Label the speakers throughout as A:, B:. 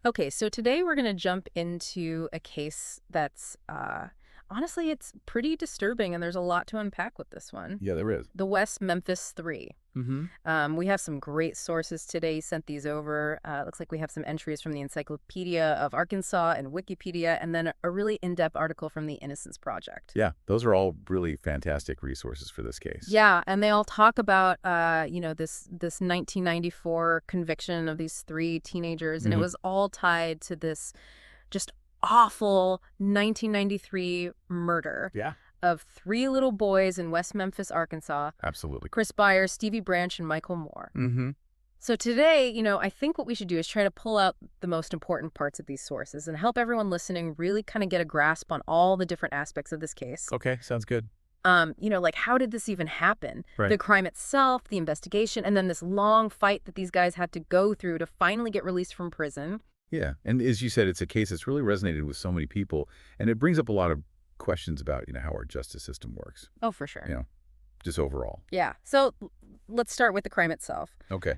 A: Okay, so today we're going to jump into a case that's, honestly, it's pretty disturbing, and there's a lot to unpack with this one.
B: Yeah, there is.
A: The West Memphis 3.
B: Mm-hmm.
A: We have some great sources today. He sent these over. Looks like we have some entries from the Encyclopedia of Arkansas and Wikipedia, and then a really in-depth article from the Innocence Project.
B: Yeah, those are all really fantastic resources for this case.
A: Yeah, and they all talk about, this 1994 conviction of these three teenagers, and it was all tied to this just awful 1993 murder
B: Yeah,
A: of three little boys in West Memphis, Arkansas.
B: absolutely.
A: Chris Byers, Stevie Branch, and Michael Moore.
B: Mm-hmm.
A: So today, I think what we should do is try to pull out the most important parts of these sources and help everyone listening really kind of get a grasp on all the different aspects of this case.
B: Okay, sounds good.
A: Like how did this even happen?
B: Right.
A: The crime itself, the investigation, and then this long fight that these guys had to go through to finally get released from prison.
B: Yeah, and as you said, it's a case that's really resonated with so many people, and it brings up a lot of questions about, how our justice system works,
A: Oh, for sure.
B: just overall.
A: Yeah. So let's start with the crime itself.
B: Okay.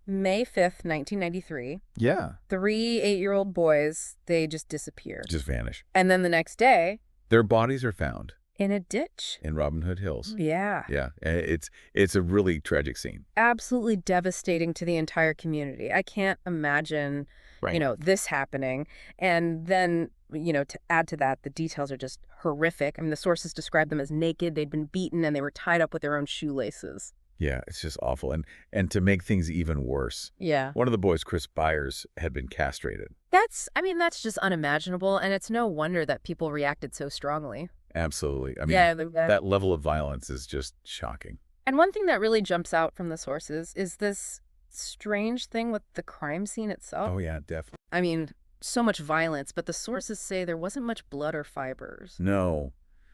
A: May 5th, 1993,
B: Yeah.
A: 3 8-year-old boys, they just disappeared.
B: Just vanish.
A: And then the next day,
B: Their bodies are found
A: in a ditch.
B: in Robin Hood Hills.
A: Yeah.
B: Yeah, it's a really tragic scene.
A: Absolutely devastating to the entire community. I can't imagine,
B: Right.
A: this happening. And then, to add to that, the details are just horrific. I mean, the sources describe them as naked, they'd been beaten, and they were tied up with their own shoelaces.
B: Yeah, it's just awful. And to make things even worse,
A: Yeah.
B: one of the boys, Chris Byers, had been castrated.
A: That's just unimaginable, and it's no wonder that people reacted so strongly.
B: Absolutely. I mean,
A: Yeah,
B: that level of violence is just shocking.
A: And one thing that really jumps out from the sources is this strange thing with the crime scene itself.
B: Oh, yeah, definitely.
A: I mean, so much violence, but the sources say there wasn't much blood or fibers.
B: No,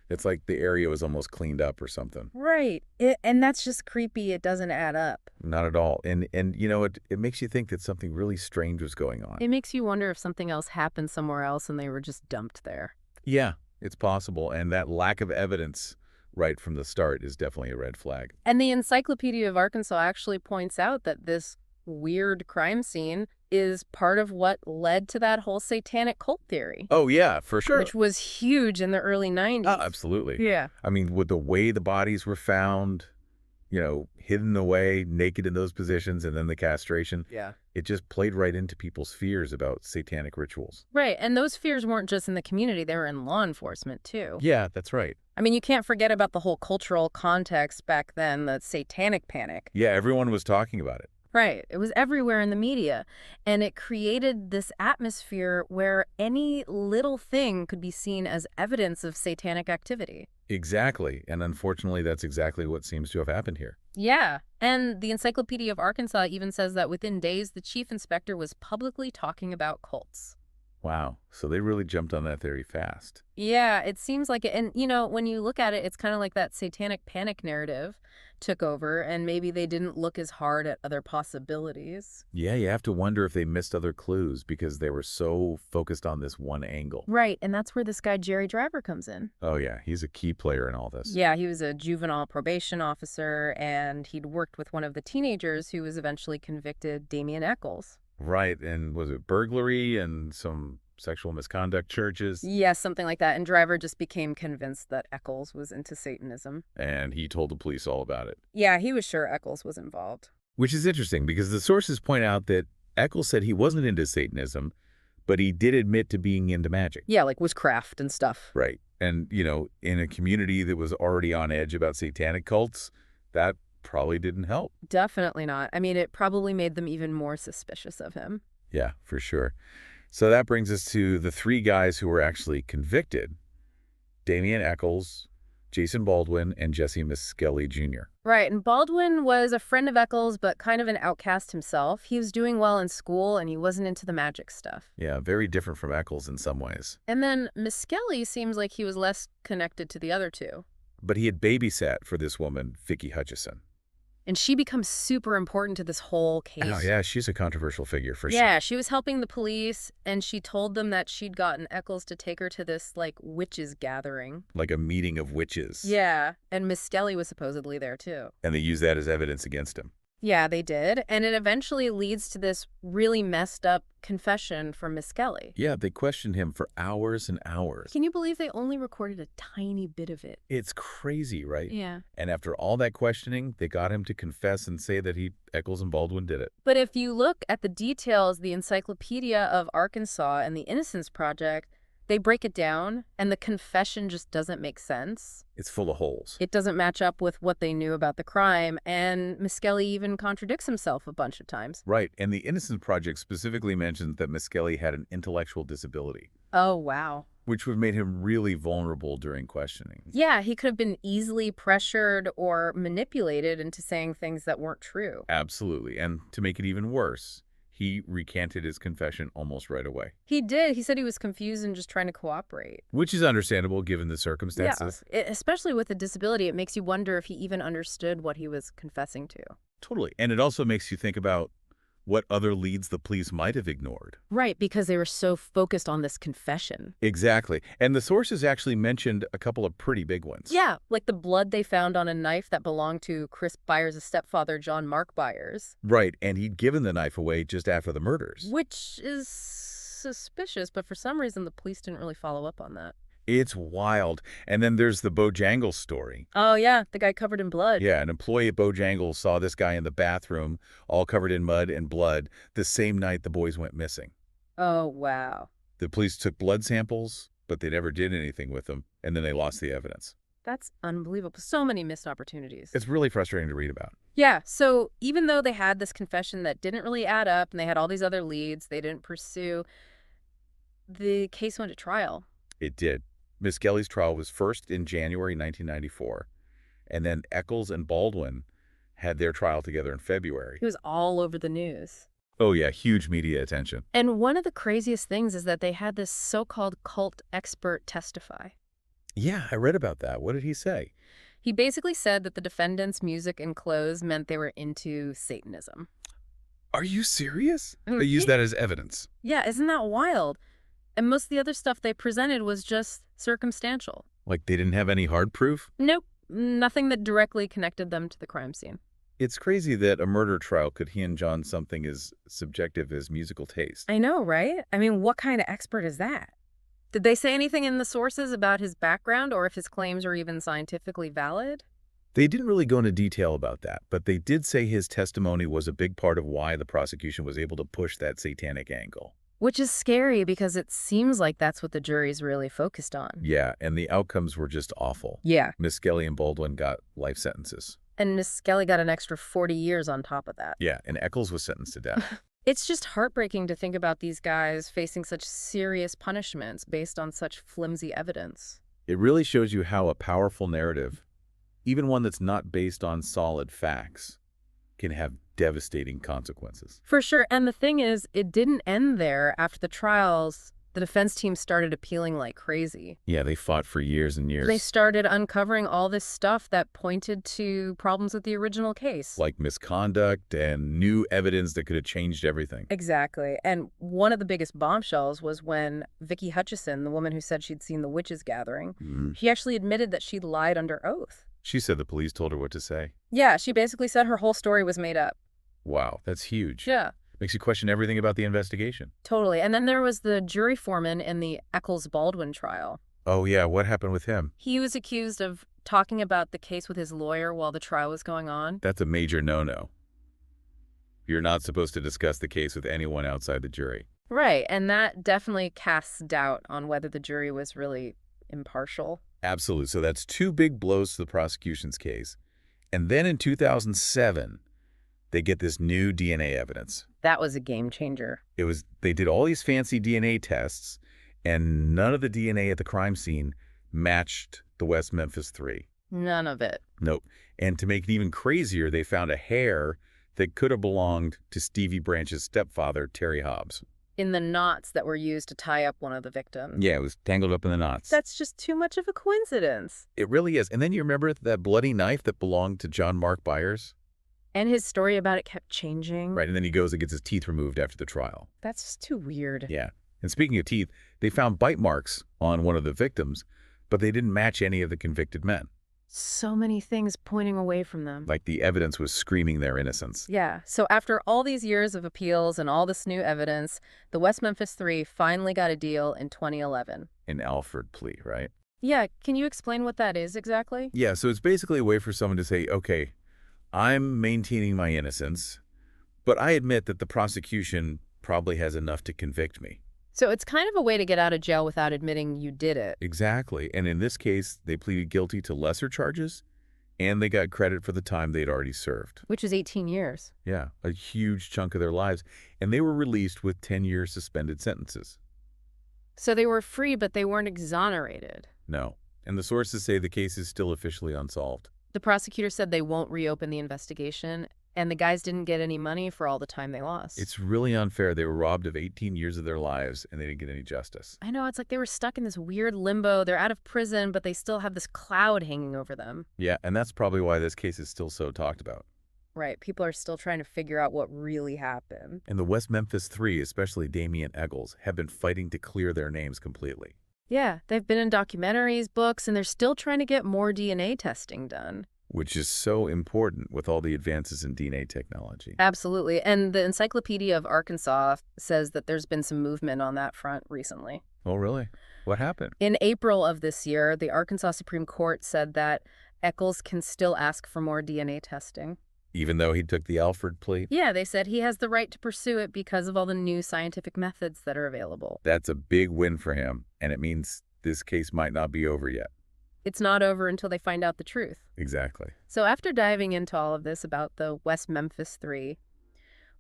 B: it's like the area was almost cleaned up or something.
A: Right. And that's just creepy. It doesn't add up.
B: Not at all. And it makes you think that something really strange was going on.
A: It makes you wonder if something else happened somewhere else and they were just dumped there.
B: Yeah, it's possible. And that lack of evidence right from the start is definitely a red flag.
A: And the Encyclopedia of Arkansas actually points out that this weird crime scene is part of what led to that whole satanic cult theory.
B: Oh, yeah, for sure.
A: Which was huge in the early 90s.
B: Oh, absolutely.
A: Yeah.
B: I mean, with the way the bodies were found, hidden away, naked in those positions, and then the castration,
A: Yeah.
B: it just played right into people's fears about satanic rituals.
A: Right. And those fears weren't just in the community, they were in law enforcement, too.
B: Yeah, that's right.
A: I mean, you can't forget about the whole cultural context back then, the Satanic Panic.
B: Yeah, everyone was talking about it.
A: Right. It was everywhere in the media. And it created this atmosphere where any little thing could be seen as evidence of satanic activity.
B: Exactly. And unfortunately, that's exactly what seems to have happened here.
A: Yeah. And the Encyclopedia of Arkansas even says that within days, the chief inspector was publicly talking about cults.
B: Wow. So they really jumped on that theory fast.
A: Yeah, it seems like it. And, when you look at it, it's kind of like that Satanic Panic narrative took over, and maybe they didn't look as hard at other possibilities.
B: Yeah, you have to wonder if they missed other clues because they were so focused on this one angle.
A: Right, and that's where this guy Jerry Driver comes in.
B: Oh, yeah. He's a key player in all this.
A: Yeah, he was a juvenile probation officer, and he'd worked with one of the teenagers who was eventually convicted, Damien Echols.
B: Right. And was it burglary and some sexual misconduct charges?
A: Yeah, something like that. And Driver just became convinced that Echols was into Satanism.
B: And he told the police all about it.
A: Yeah, he was sure Echols was involved.
B: Which is interesting because the sources point out that Echols said he wasn't into Satanism, but he did admit to being into magic.
A: Yeah, like witchcraft and stuff.
B: Right. And, in a community that was already on edge about satanic cults, that probably didn't help.
A: Definitely not. I mean, it probably made them even more suspicious of him.
B: Yeah, for sure. So that brings us to the three guys who were actually convicted: Damien Echols, Jason Baldwin, and Jessie Misskelley Jr.
A: Right, and Baldwin was a friend of Echols, but kind of an outcast himself. He was doing well in school, and he wasn't into the magic stuff.
B: Yeah, very different from Echols in some ways.
A: And then Misskelley seems like he was less connected to the other two.
B: But he had babysat for this woman, Vicki Hutchison.
A: And she becomes super important to this whole case.
B: Oh, yeah, she's a controversial figure for sure.
A: Yeah, she was helping the police, and she told them that she'd gotten Echols to take her to this, witches gathering.
B: Like a meeting of witches.
A: Yeah, and Misskelley was supposedly there, too.
B: And they used that as evidence against him.
A: Yeah, they did. And it eventually leads to this really messed up confession from Misskelley.
B: Yeah, they questioned him for hours and hours.
A: Can you believe they only recorded a tiny bit of it?
B: It's crazy, right?
A: Yeah.
B: And after all that questioning, they got him to confess and say that Echols and Baldwin did it.
A: But if you look at the details, the Encyclopedia of Arkansas and the Innocence Project, they break it down, and the confession just doesn't make sense.
B: It's full of holes.
A: It doesn't match up with what they knew about the crime, and Misskelley even contradicts himself a bunch of times.
B: Right, and the Innocence Project specifically mentions that Misskelley had an intellectual disability,
A: Oh, wow.
B: which would have made him really vulnerable during questioning.
A: Yeah, he could have been easily pressured or manipulated into saying things that weren't true.
B: Absolutely, and to make it even worse, he recanted his confession almost right away.
A: He did. He said he was confused and just trying to cooperate.
B: Which is understandable given the circumstances.
A: Yeah, especially with a disability, it makes you wonder if he even understood what he was confessing to.
B: Totally. And it also makes you think about what other leads the police might have ignored.
A: Right, because they were so focused on this confession.
B: Exactly. And the sources actually mentioned a couple of pretty big ones.
A: Yeah, like the blood they found on a knife that belonged to Chris Byers' stepfather, John Mark Byers.
B: Right, and he'd given the knife away just after the murders.
A: Which is suspicious, but for some reason the police didn't really follow up on that.
B: It's wild. And then there's the Bojangles story.
A: Oh, yeah, the guy covered in blood.
B: Yeah, an employee at Bojangles saw this guy in the bathroom, all covered in mud and blood, the same night the boys went missing.
A: Oh, wow.
B: The police took blood samples, but they never did anything with them, and then they lost the evidence.
A: That's unbelievable. So many missed opportunities.
B: It's really frustrating to read about.
A: Yeah, so even though they had this confession that didn't really add up and they had all these other leads they didn't pursue, the case went to trial.
B: It did. Misskelley's trial was first in January 1994, and then Echols and Baldwin had their trial together in February.
A: It was all over the news.
B: Oh yeah, huge media attention.
A: And one of the craziest things is that they had this so-called cult expert testify.
B: Yeah, I read about that. What did he say?
A: He basically said that the defendants' music and clothes meant they were into Satanism.
B: Are you serious? They used that as evidence.
A: Yeah, isn't that wild? And most of the other stuff they presented was just circumstantial.
B: Like they didn't have any hard proof?
A: Nope, nothing that directly connected them to the crime scene.
B: It's crazy that a murder trial could hinge on something as subjective as musical taste.
A: I know, right? I mean, what kind of expert is that? Did they say anything in the sources about his background or if his claims are even scientifically valid?
B: They didn't really go into detail about that, but they did say his testimony was a big part of why the prosecution was able to push that satanic angle.
A: Which is scary because it seems like that's what the jury's really focused on.
B: Yeah, and the outcomes were just awful.
A: Yeah.
B: Misskelley and Baldwin got life sentences.
A: And Misskelley got an extra 40 years on top of that.
B: Yeah, and Echols was sentenced to death.
A: It's just heartbreaking to think about these guys facing such serious punishments based on such flimsy evidence.
B: It really shows you how a powerful narrative, even one that's not based on solid facts, can have devastating consequences.
A: For sure. And the thing is, it didn't end there. After the trials, the defense team started appealing like crazy.
B: Yeah, they fought for years and years.
A: They started uncovering all this stuff that pointed to problems with the original case.
B: Like misconduct and new evidence that could have changed everything.
A: Exactly. And one of the biggest bombshells was when Vicki Hutchison, the woman who said she'd seen the witches gathering, she actually admitted that she'd lied under oath.
B: She said the police told her what to say.
A: Yeah, she basically said her whole story was made up.
B: Wow, that's huge.
A: Yeah.
B: Makes you question everything about the investigation.
A: Totally. And then there was the jury foreman in the Echols-Baldwin trial.
B: Oh yeah, what happened with him?
A: He was accused of talking about the case with his lawyer while the trial was going on.
B: That's a major no-no. You're not supposed to discuss the case with anyone outside the jury.
A: Right, and that definitely casts doubt on whether the jury was really impartial.
B: Absolutely. So that's two big blows to the prosecution's case. And then in 2007, they get this new DNA evidence.
A: That was a game changer.
B: They did all these fancy DNA tests, and none of the DNA at the crime scene matched the West Memphis 3.
A: None of it.
B: Nope. And to make it even crazier, they found a hair that could have belonged to Stevie Branch's stepfather, Terry Hobbs.
A: In the knots that were used to tie up one of the victims.
B: Yeah, it was tangled up in the knots.
A: That's just too much of a coincidence.
B: It really is. And then you remember that bloody knife that belonged to John Mark Byers?
A: And his story about it kept changing.
B: Right, and then he goes and gets his teeth removed after the trial.
A: That's just too weird.
B: Yeah. And speaking of teeth, they found bite marks on one of the victims, but they didn't match any of the convicted men.
A: So many things pointing away from them.
B: Like the evidence was screaming their innocence.
A: Yeah, so after all these years of appeals and all this new evidence, the West Memphis Three finally got a deal in 2011.
B: An Alford plea, right?
A: Yeah, can you explain what that is exactly?
B: Yeah, so it's basically a way for someone to say, okay, I'm maintaining my innocence, but I admit that the prosecution probably has enough to convict me.
A: So it's kind of a way to get out of jail without admitting you did it.
B: Exactly. And in this case, they pleaded guilty to lesser charges, and they got credit for the time they'd already served.
A: Which is 18 years.
B: Yeah, a huge chunk of their lives. And they were released with 10-year suspended sentences.
A: So they were free, but they weren't exonerated.
B: No. And the sources say the case is still officially unsolved.
A: The prosecutor said they won't reopen the investigation, and the guys didn't get any money for all the time they lost.
B: It's really unfair. They were robbed of 18 years of their lives, and they didn't get any justice.
A: I know, it's like they were stuck in this weird limbo. They're out of prison, but they still have this cloud hanging over them.
B: Yeah, and that's probably why this case is still so talked about.
A: Right, people are still trying to figure out what really happened.
B: And the West Memphis Three, especially Damien Echols, have been fighting to clear their names completely.
A: Yeah, they've been in documentaries, books, and they're still trying to get more DNA testing done.
B: Which is so important with all the advances in DNA technology.
A: Absolutely. And the Encyclopedia of Arkansas says that there's been some movement on that front recently.
B: Oh, really? What happened?
A: In April of this year, the Arkansas Supreme Court said that Echols can still ask for more DNA testing.
B: Even though he took the Alford plea?
A: Yeah, they said he has the right to pursue it because of all the new scientific methods that are available.
B: That's a big win for him, and it means this case might not be over yet.
A: It's not over until they find out the truth.
B: Exactly.
A: So after diving into all of this about the West Memphis Three,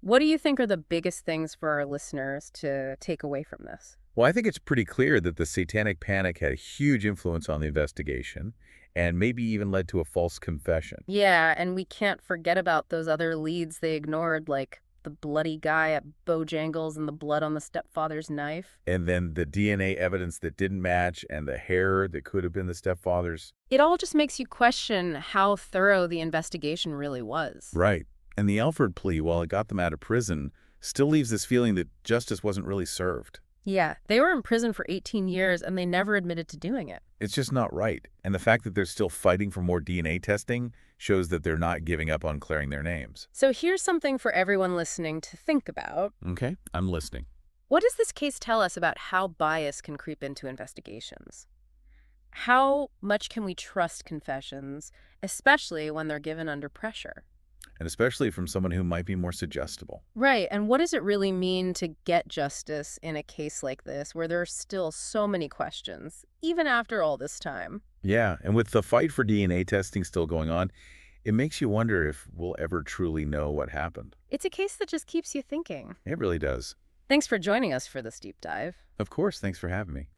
A: what do you think are the biggest things for our listeners to take away from this?
B: Well, I think it's pretty clear that the Satanic Panic had a huge influence on the investigation and maybe even led to a false confession.
A: Yeah, and we can't forget about those other leads they ignored, like the bloody guy at Bojangles and the blood on the stepfather's knife.
B: And then the DNA evidence that didn't match and the hair that could have been the stepfather's.
A: It all just makes you question how thorough the investigation really was.
B: Right. And the Alford plea, while it got them out of prison, still leaves this feeling that justice wasn't really served.
A: Yeah, they were in prison for 18 years and they never admitted to doing it.
B: It's just not right. And the fact that they're still fighting for more DNA testing shows that they're not giving up on clearing their names.
A: So here's something for everyone listening to think about.
B: Okay, I'm listening.
A: What does this case tell us about how bias can creep into investigations? How much can we trust confessions, especially when they're given under pressure?
B: And especially from someone who might be more suggestible.
A: Right, and what does it really mean to get justice in a case like this, where there are still so many questions, even after all this time?
B: Yeah, and with the fight for DNA testing still going on, it makes you wonder if we'll ever truly know what happened.
A: It's a case that just keeps you thinking.
B: It really does.
A: Thanks for joining us for this deep dive.
B: Of course, thanks for having me.